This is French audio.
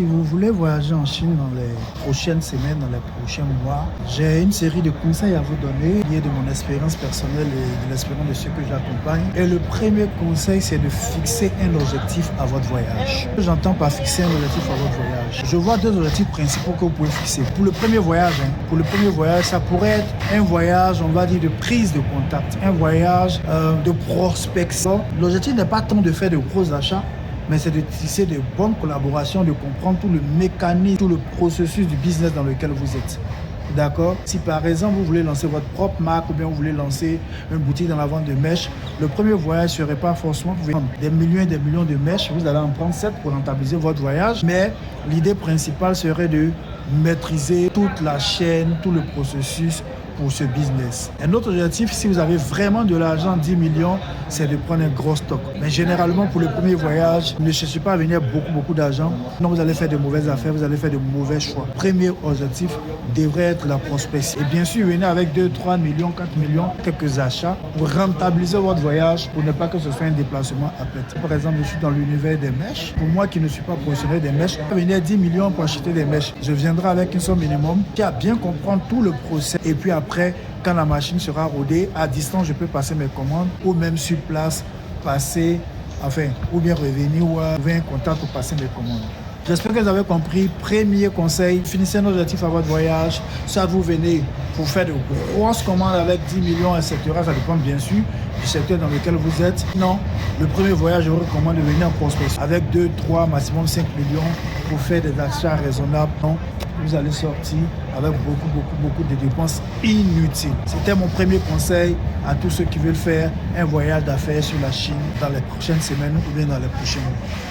Si vous voulez voyager en Chine dans les prochaines semaines, dans les prochains mois, j'ai une série de conseils à vous donner liés de mon expérience personnelle et de l'expérience de ceux que j'accompagne. Et le premier conseil, c'est de fixer un objectif à votre voyage. J'entends par fixer un objectif à votre voyage. Je vois deux objectifs principaux que vous pouvez fixer. Pour le premier voyage, ça pourrait être un voyage, on va dire, de prise de contact, un voyage de prospection. L'objectif n'est pas tant de faire de gros achats, mais c'est de tisser de bonnes collaborations, de comprendre tout le mécanisme, tout le processus du business dans lequel vous êtes. D'accord? Si par exemple vous voulez lancer votre propre marque ou bien vous voulez lancer une boutique dans la vente de mèches, le premier voyage ne serait pas forcément vous prendre des millions et des millions de mèches. Vous allez en prendre 7 pour rentabiliser votre voyage. Mais l'idée principale serait de maîtriser toute la chaîne, tout le processus pour ce business. Un autre objectif, si vous avez vraiment de l'argent, 10 millions, c'est de prendre un gros stock. Mais généralement, pour le premier voyage, ne cherchez pas à venir beaucoup d'argent. Non, vous allez faire de mauvaises affaires, vous allez faire de mauvais choix. Premier objectif devrait être la prospection. Et bien sûr, venez avec 2, 3 millions, 4 millions, quelques achats pour rentabiliser votre voyage, pour ne pas que ce soit un déplacement à perte. Par exemple, je suis dans l'univers des mèches. Pour moi qui ne suis pas professionnel des mèches, venir 10 millions pour acheter des mèches. Je viendrai avec une somme minimum qui a bien comprendre tout le procès. Et puis après, quand la machine sera rodée, à distance, je peux passer mes commandes ou même sur place, ou bien revenir ou trouver un contact pour passer mes commandes. J'espère que vous avez compris. Premier conseil, finissez un objectif à votre voyage. Soit vous venez pour faire de grosses commandes avec 10 millions, etc. Ça dépend bien sûr du secteur dans lequel vous êtes. Non, le premier voyage, je vous recommande de venir en prospection avec 2, 3, maximum 5 millions pour faire des achats raisonnables. Non, vous allez sortir avec beaucoup de dépenses inutiles. C'était mon premier conseil à tous ceux qui veulent faire un voyage d'affaires sur la Chine dans les prochaines semaines ou bien dans les prochains mois.